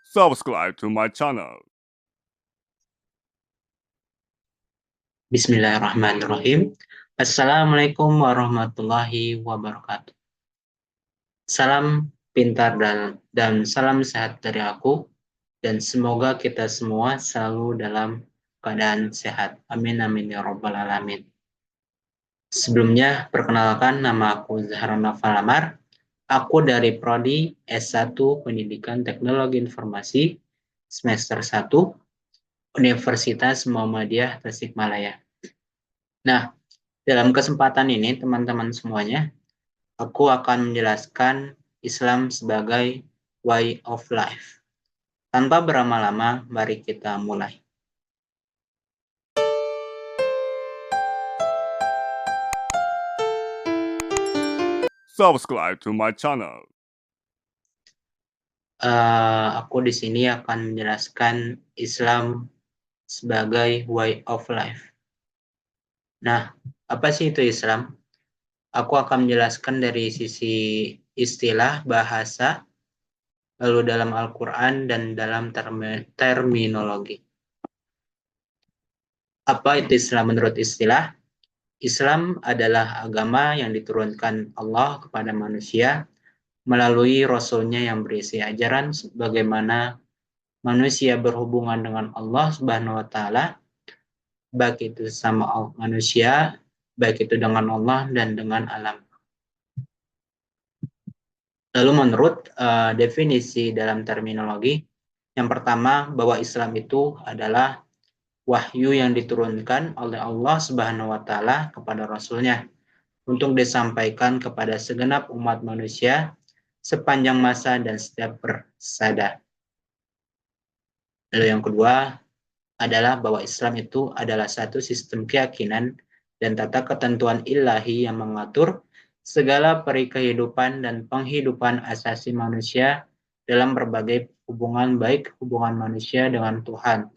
Subscribe to my channel. Bismillahirrahmanirrahim. Assalamualaikum warahmatullahi wabarakatuh. Salam pintar dan salam sehat dari aku, dan semoga kita semua selalu dalam keadaan sehat. Amin amin ya rabbal alamin. Sebelumnya, perkenalkan, nama aku Zahrana Falamar. Aku dari Prodi S1 Pendidikan Teknologi Informasi semester 1 Universitas Muhammadiyah Tasikmalaya. Nah, dalam kesempatan ini, teman-teman semuanya, aku akan menjelaskan Islam sebagai way of life. Tanpa berlama-lama, mari kita mulai. Subscribe to my channel. Aku di sini akan menjelaskan Islam sebagai way of life. Nah, apa sih itu Islam? Aku akan menjelaskan dari sisi istilah, bahasa, lalu dalam Al-Quran, dan dalam terminologi. Apa itu Islam menurut istilah? Islam adalah agama yang diturunkan Allah kepada manusia melalui Rasul-Nya yang berisi ajaran bagaimana manusia berhubungan dengan Allah Subhanahu wa Ta'ala, baik itu sama manusia, baik itu dengan Allah dan dengan alam. Lalu menurut definisi dalam terminologi, yang pertama bahwa Islam itu adalah wahyu yang diturunkan oleh Allah Subhanahu wa Ta'ala kepada Rasul-Nya untuk disampaikan kepada segenap umat manusia sepanjang masa dan setiap persada. Lalu yang kedua adalah bahwa Islam itu adalah satu sistem keyakinan dan tata ketentuan ilahi yang mengatur segala peri kehidupan dan penghidupan asasi manusia dalam berbagai hubungan, baik hubungan manusia dengan Tuhan,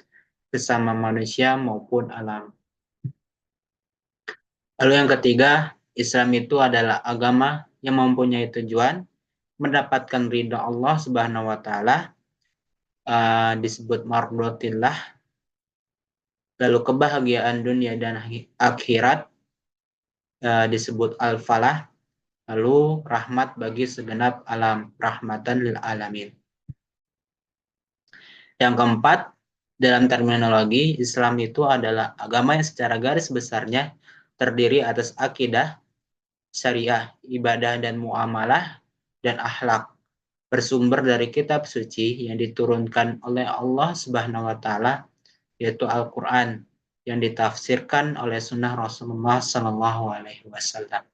sesama manusia maupun alam. Lalu yang ketiga, Islam itu adalah agama yang mempunyai tujuan mendapatkan ridha Allah Subhanahu wa Ta'ala, disebut mardhatillah. Lalu kebahagiaan dunia dan akhirat, disebut al-falah. Lalu rahmat bagi segenap alam, rahmatan lil alamin. Yang keempat, dalam terminologi, Islam itu adalah agama yang secara garis besarnya terdiri atas akidah, syariah, ibadah dan muamalah, dan akhlak, bersumber dari kitab suci yang diturunkan oleh Allah Subhanahu wa Ta'ala, yaitu Al-Quran, yang ditafsirkan oleh sunnah Rasulullah Sallallahu Alaihi Wasallam.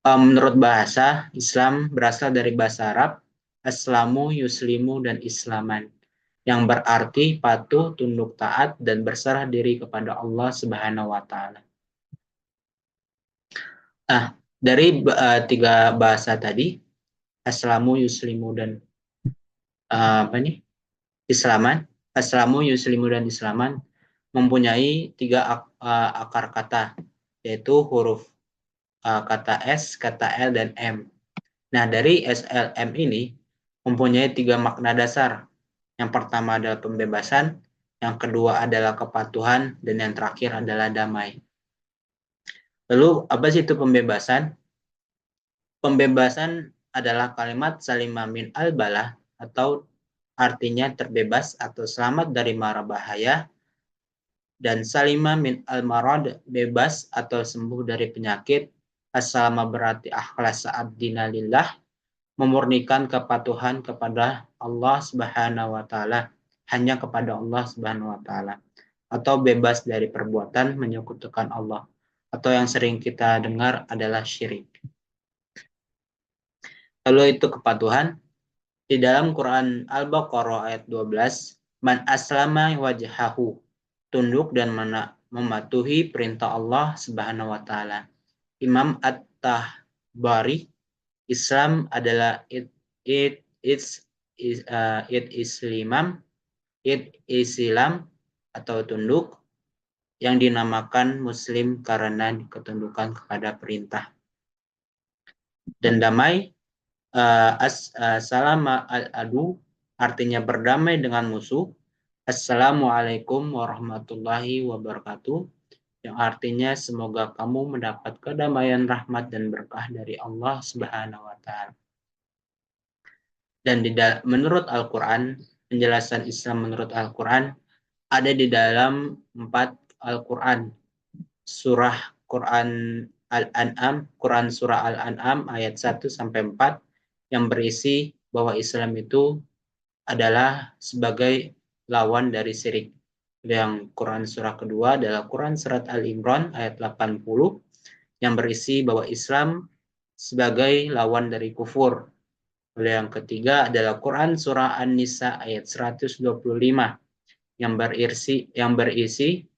Menurut bahasa, Islam berasal dari bahasa Arab, aslamu, yuslimu, dan islaman, yang berarti patuh, tunduk taat, dan berserah diri kepada Allah Subhanahu wa Ta'ala. Nah, dari tiga bahasa tadi, aslamu, yuslimu, dan islaman, aslamu, yuslimu, dan islaman mempunyai tiga akar kata, yaitu huruf kata S, kata L, dan M. Nah, dari SLM ini mempunyai tiga makna dasar. Yang pertama adalah pembebasan, yang kedua adalah kepatuhan, dan yang terakhir adalah damai. Lalu, apa sih itu pembebasan? Pembebasan adalah kalimat salima min al-balah, atau artinya terbebas atau selamat dari mara bahaya, dan salima min al-marad, bebas atau sembuh dari penyakit. As-salama berarti akhlas abdina lillah, memurnikan kepatuhan kepada Allah Subhanahu wa Ta'ala, hanya kepada Allah Subhanahu wa Ta'ala, atau bebas dari perbuatan menyekutukan Allah, atau yang sering kita dengar adalah syirik. Lalu itu kepatuhan. Di dalam Quran Al-Baqarah ayat 12, man aslama wajhahu, tunduk dan mematuhi perintah Allah Subhanahu wa Ta'ala. Imam At-Tahbari, Islam adalah it Islam atau tunduk, yang dinamakan Muslim karena ketundukan kepada perintah. Dan damai Salama al-adu artinya berdamai dengan musuh. Assalamualaikum warahmatullahi wabarakatuh, yang artinya semoga kamu mendapat kedamaian, rahmat, dan berkah dari Allah Subhanahu wa Ta'ala. Dan menurut Al-Quran, penjelasan Islam menurut Al-Quran ada di dalam 4 Al-Quran. Surah Quran Al-An'am, Quran Surah Al-An'am ayat 1 sampai 4 yang berisi bahwa Islam itu adalah sebagai lawan dari syirik. Yang Quran surah kedua adalah Quran surat Al-Imran ayat 80 yang berisi bahwa Islam sebagai lawan dari kufur. Yang ketiga adalah Quran surah An-Nisa ayat 125 yang berisi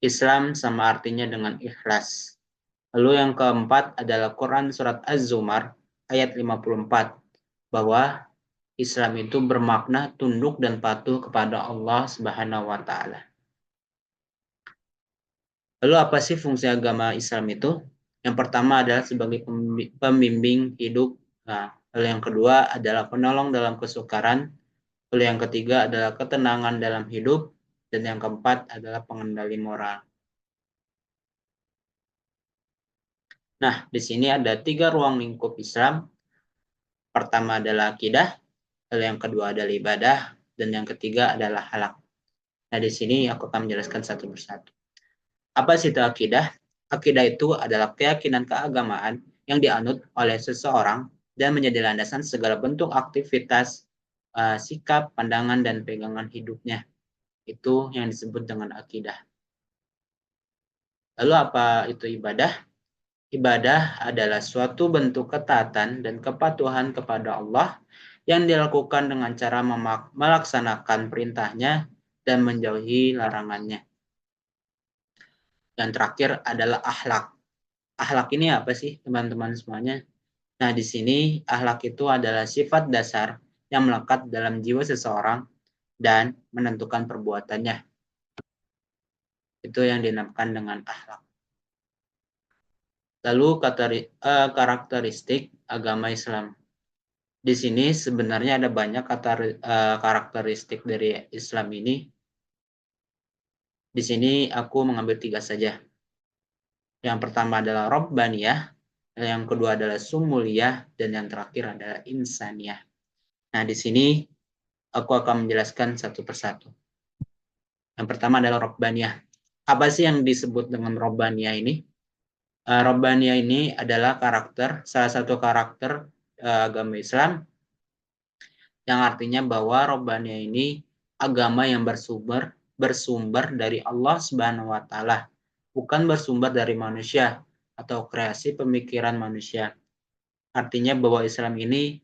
Islam sama artinya dengan ikhlas. Lalu yang keempat adalah Quran surat Az-Zumar ayat 54 bahwa Islam itu bermakna tunduk dan patuh kepada Allah Subhanahu wa Ta'ala. Lalu apa sih fungsi agama Islam itu? Yang pertama adalah sebagai pembimbing hidup. Nah, lalu yang kedua adalah penolong dalam kesukaran. Lalu yang ketiga adalah ketenangan dalam hidup. Dan yang keempat adalah pengendali moral. Nah, di sini ada 3 ruang lingkup Islam. Pertama adalah akidah, lalu yang kedua adalah ibadah, dan yang ketiga adalah akhlak. Nah, di sini aku akan menjelaskan satu persatu. Apa sih itu akidah? Akidah itu adalah keyakinan keagamaan yang dianut oleh seseorang dan menjadi landasan segala bentuk aktivitas, sikap, pandangan, dan pegangan hidupnya. Itu yang disebut dengan akidah. Lalu apa itu ibadah? Ibadah adalah suatu bentuk ketaatan dan kepatuhan kepada Allah yang dilakukan dengan cara melaksanakan perintahnya dan menjauhi larangannya. Yang terakhir adalah akhlak. Akhlak ini apa sih teman-teman semuanya? Nah, di sini akhlak itu adalah sifat dasar yang melekat dalam jiwa seseorang dan menentukan perbuatannya. Itu yang dinamakan dengan akhlak. Lalu karakteristik agama Islam. Di sini sebenarnya ada banyak karakteristik dari Islam ini. Di sini aku mengambil 3 saja. Yang pertama adalah Robbaniyah, yang kedua adalah Sumuliyah, dan yang terakhir adalah Insaniyah. Nah, di sini aku akan menjelaskan satu persatu. Yang pertama adalah Robbaniyah. Apa sih yang disebut dengan Robbaniyah ini? Robbaniyah ini adalah salah satu karakter agama Islam yang artinya bahwa Robbaniyah ini agama yang bersumber dari Allah Subhanahu wa Ta'ala, bukan bersumber dari manusia atau kreasi pemikiran manusia. Artinya bahwa Islam ini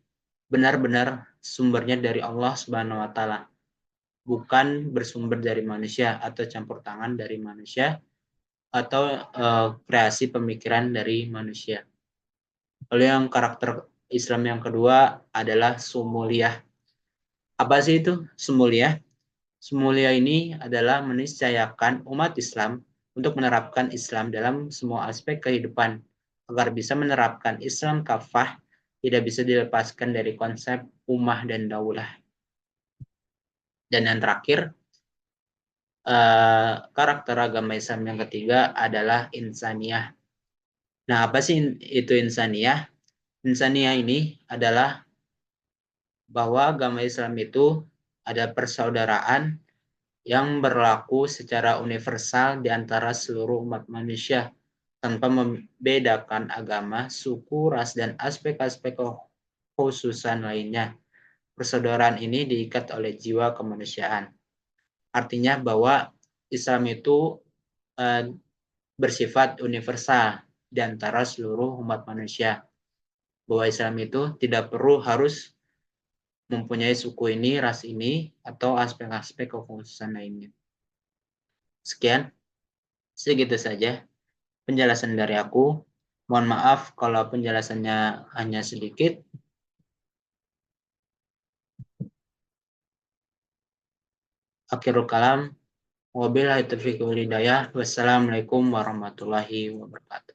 benar-benar sumbernya dari Allah Subhanahu wa Ta'ala, bukan bersumber dari manusia atau campur tangan dari manusia atau kreasi pemikiran dari manusia. Lalu yang karakter Islam yang kedua adalah Sumuliyah. Apa sih itu Sumuliyah? Sumuliyah ini adalah meniscayakan umat Islam untuk menerapkan Islam dalam semua aspek kehidupan. Agar bisa menerapkan Islam kafah, tidak bisa dilepaskan dari konsep ummah dan daulah. Dan yang terakhir, karakter agama Islam yang ketiga adalah insaniyah. Nah, apa sih itu insaniyah? Insaniyah ini adalah bahwa agama Islam itu ada persaudaraan yang berlaku secara universal di antara seluruh umat manusia tanpa membedakan agama, suku, ras, dan aspek-aspek kekhususan lainnya. Persaudaraan ini diikat oleh jiwa kemanusiaan. Artinya bahwa Islam itu bersifat universal di antara seluruh umat manusia. Bahwa Islam itu tidak perlu harus mempunyai suku ini, ras ini, atau aspek-aspek kekhususan lainnya. Sekian, segitu saja penjelasan dari aku. Mohon maaf kalau penjelasannya hanya sedikit. Akhirul kalam. Wabillahi taufiq wal hidayah. Wassalamualaikum warahmatullahi wabarakatuh.